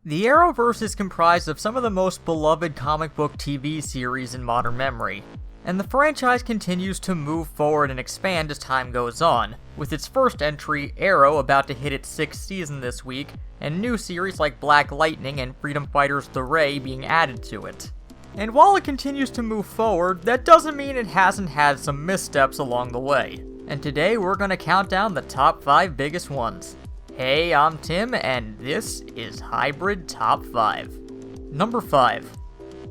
The Arrowverse is comprised of some of the most beloved comic book TV series in modern memory, and the franchise continues to move forward and expand as time goes on, with its first entry, Arrow, about to hit its 6th season this week, and new series like Black Lightning and Freedom Fighters The Ray being added to it. And while it continues to move forward, that doesn't mean it hasn't had some missteps along the way. And today we're gonna count down the top 5 biggest ones. Hey, I'm Tim, and this is Hybrid Top 5. Number 5.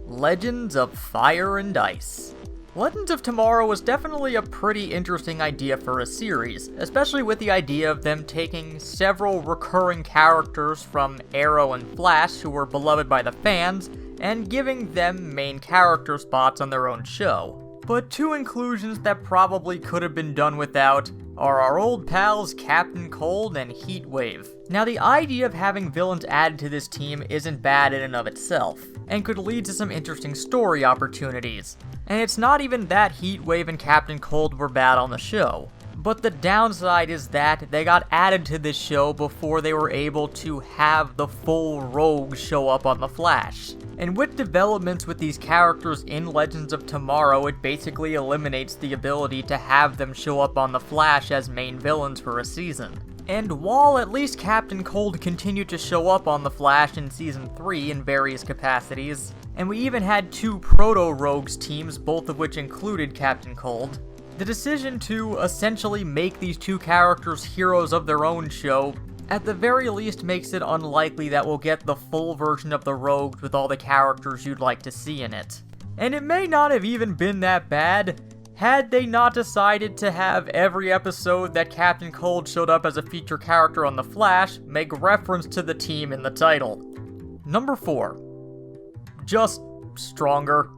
Legends of Fire and Ice. Legends of Tomorrow was definitely a pretty interesting idea for a series, especially with the idea of them taking several recurring characters from Arrow and Flash who were beloved by the fans, and giving them main character spots on their own show. But two inclusions that probably could have been done without are our old pals Captain Cold and Heatwave. Now, the idea of having villains added to this team isn't bad in and of itself, and could lead to some interesting story opportunities. And it's not even that Heatwave and Captain Cold were bad on the show, but the downside is that they got added to this show before they were able to have the full rogues show up on The Flash. And with developments with these characters in Legends of Tomorrow, it basically eliminates the ability to have them show up on The Flash as main villains for a season. And while at least Captain Cold continued to show up on The Flash in Season 3 in various capacities, and we even had 2 Proto-Rogues teams, both of which included Captain Cold, the decision to essentially make these 2 characters heroes of their own show at the very least makes it unlikely that we'll get the full version of the Rogues with all the characters you'd like to see in it. And it may not have even been that bad had they not decided to have every episode that Captain Cold showed up as a feature character on The Flash make reference to the team in the title. Number 4. Just stronger.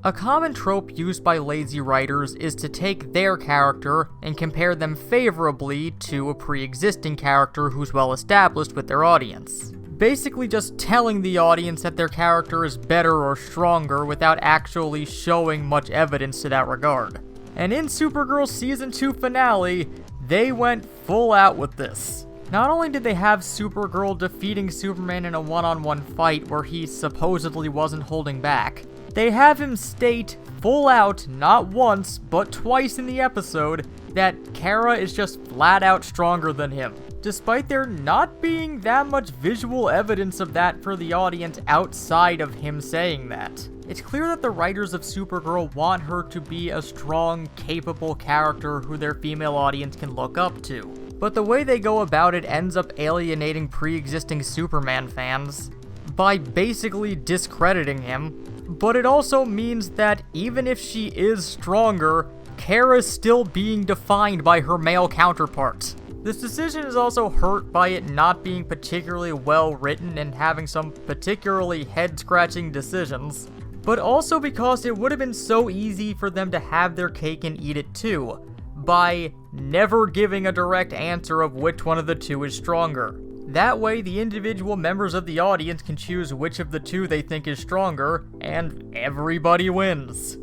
A common trope used by lazy writers is to take their character and compare them favorably to a pre-existing character who's well established with their audience. Basically just telling the audience that their character is better or stronger without actually showing much evidence to that regard. And in Supergirl's Season 2 finale, they went full out with this. Not only did they have Supergirl defeating Superman in a one-on-one fight where he supposedly wasn't holding back, they have him state full out, not once, but twice in the episode, that Kara is just flat out stronger than him, despite there not being that much visual evidence of that for the audience outside of him saying that. It's clear that the writers of Supergirl want her to be a strong, capable character who their female audience can look up to, but the way they go about it ends up alienating pre-existing Superman fans by basically discrediting him. But it also means that even if she is stronger, Kara's still being defined by her male counterparts. This decision is also hurt by it not being particularly well written and having some particularly head-scratching decisions, but also because it would have been so easy for them to have their cake and eat it too, by never giving a direct answer of which one of the two is stronger. That way, the individual members of the audience can choose which of the two they think is stronger, and everybody wins.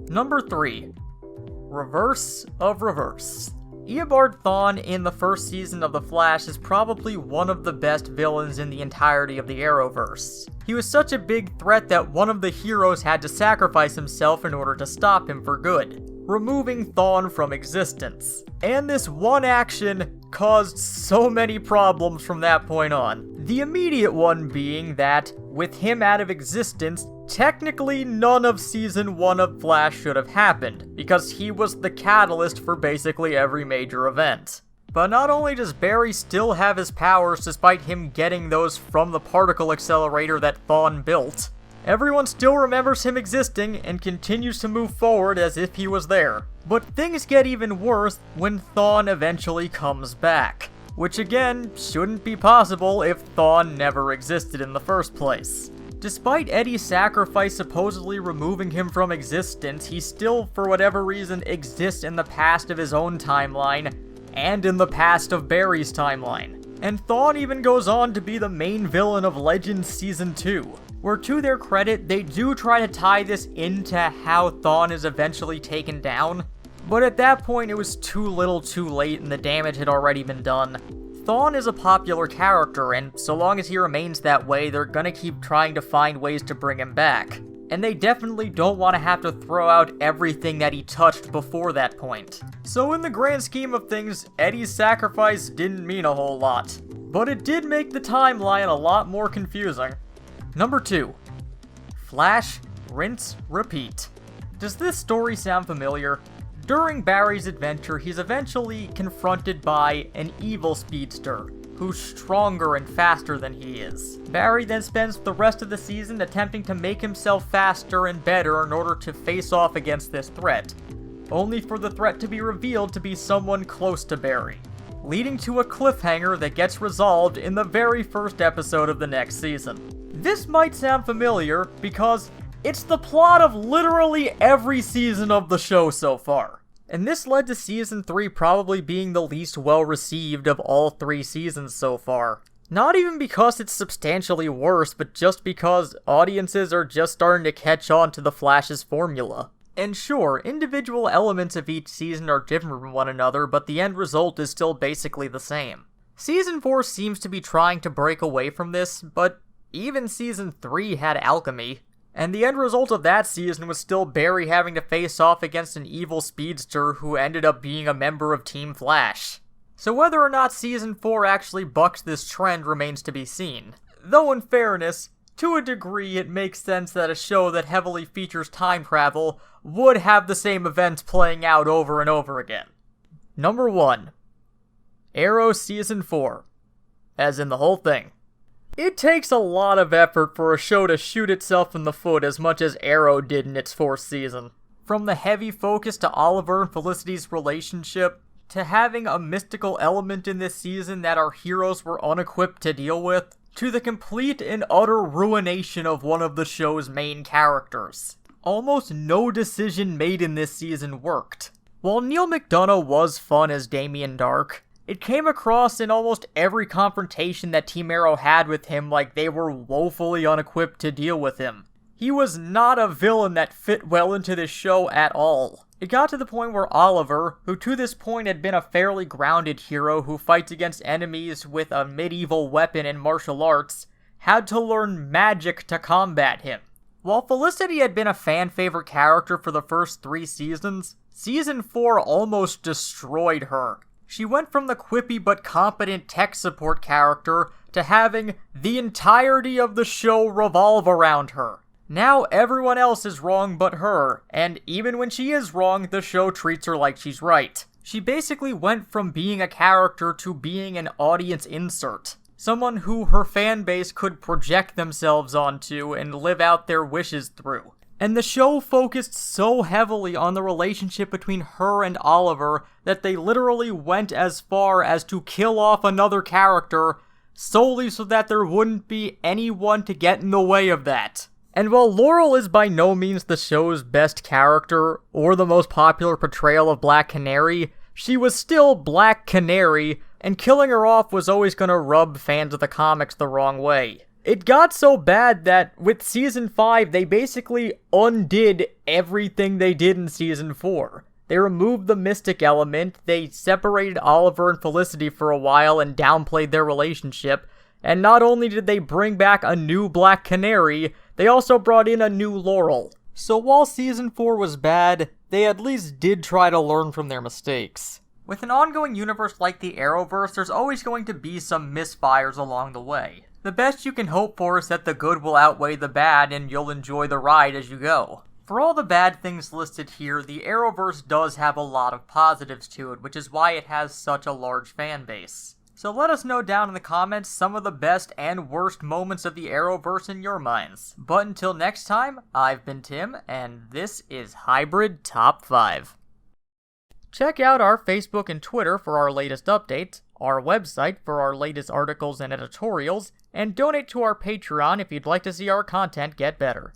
Number 3. Reverse of Reverse. Eobard Thawne in the first season of The Flash is probably one of the best villains in the entirety of the Arrowverse. He was such a big threat that one of the heroes had to sacrifice himself in order to stop him for good, removing Thawne from existence. And this one action caused so many problems from that point on. The immediate one being that, with him out of existence, technically none of Season 1 of Flash should have happened, because he was the catalyst for basically every major event. But not only does Barry still have his powers despite him getting those from the particle accelerator that Thawne built, everyone still remembers him existing and continues to move forward as if he was there. But things get even worse when Thawne eventually comes back, which again shouldn't be possible if Thawne never existed in the first place. Despite Eddie's sacrifice supposedly removing him from existence, he still, for whatever reason, exists in the past of his own timeline, and in the past of Barry's timeline. And Thawne even goes on to be the main villain of Legends Season 2, where to their credit, they do try to tie this into how Thawne is eventually taken down, but at that point it was too little too late and the damage had already been done. Thawne is a popular character, and so long as he remains that way, they're gonna keep trying to find ways to bring him back. And they definitely don't want to have to throw out everything that he touched before that point. So in the grand scheme of things, Eddie's sacrifice didn't mean a whole lot. But it did make the timeline a lot more confusing. Number 2. Flash, rinse, repeat. Does this story sound familiar? During Barry's adventure, he's eventually confronted by an evil speedster, who's stronger and faster than he is. Barry then spends the rest of the season attempting to make himself faster and better in order to face off against this threat, only for the threat to be revealed to be someone close to Barry, leading to a cliffhanger that gets resolved in the very first episode of the next season. This might sound familiar because it's the plot of literally every season of the show so far. And this led to Season 3 probably being the least well-received of all 3 seasons so far. Not even because it's substantially worse, but just because audiences are just starting to catch on to the Flash's formula. And sure, individual elements of each season are different from one another, but the end result is still basically the same. Season 4 seems to be trying to break away from this, but even Season 3 had alchemy. And the end result of that season was still Barry having to face off against an evil speedster who ended up being a member of Team Flash. So whether or not Season 4 actually bucks this trend remains to be seen. Though in fairness, to a degree it makes sense that a show that heavily features time travel would have the same events playing out over and over again. Number 1. Arrow Season 4. As in the whole thing. It takes a lot of effort for a show to shoot itself in the foot as much as Arrow did in its 4th season. From the heavy focus to Oliver and Felicity's relationship, to having a mystical element in this season that our heroes were unequipped to deal with, to the complete and utter ruination of one of the show's main characters. Almost no decision made in this season worked. While Neil McDonough was fun as Damien Dark, it came across in almost every confrontation that Team Arrow had with him like they were woefully unequipped to deal with him. He was not a villain that fit well into this show at all. It got to the point where Oliver, who to this point had been a fairly grounded hero who fights against enemies with a medieval weapon and martial arts, had to learn magic to combat him. While Felicity had been a fan-favorite character for the first 3 seasons, Season 4 almost destroyed her. She went from the quippy but competent tech support character to having the entirety of the show revolve around her. Now everyone else is wrong but her, and even when she is wrong, the show treats her like she's right. She basically went from being a character to being an audience insert. Someone who her fan base could project themselves onto and live out their wishes through. And the show focused so heavily on the relationship between her and Oliver that they literally went as far as to kill off another character solely so that there wouldn't be anyone to get in the way of that. And while Laurel is by no means the show's best character or the most popular portrayal of Black Canary, she was still Black Canary, and killing her off was always going to rub fans of the comics the wrong way. It got so bad that with Season 5, they basically undid everything they did in Season 4. They removed the mystic element, they separated Oliver and Felicity for a while and downplayed their relationship, and not only did they bring back a new Black Canary, they also brought in a new Laurel. So while Season 4 was bad, they at least did try to learn from their mistakes. With an ongoing universe like the Arrowverse, there's always going to be some misfires along the way. The best you can hope for is that the good will outweigh the bad and you'll enjoy the ride as you go. For all the bad things listed here, the Arrowverse does have a lot of positives to it, which is why it has such a large fan base. So let us know down in the comments some of the best and worst moments of the Arrowverse in your minds. But until next time, I've been Tim, and this is Hybrid Top 5. Check out our Facebook and Twitter for our latest updates, our website for our latest articles and editorials, and donate to our Patreon if you'd like to see our content get better.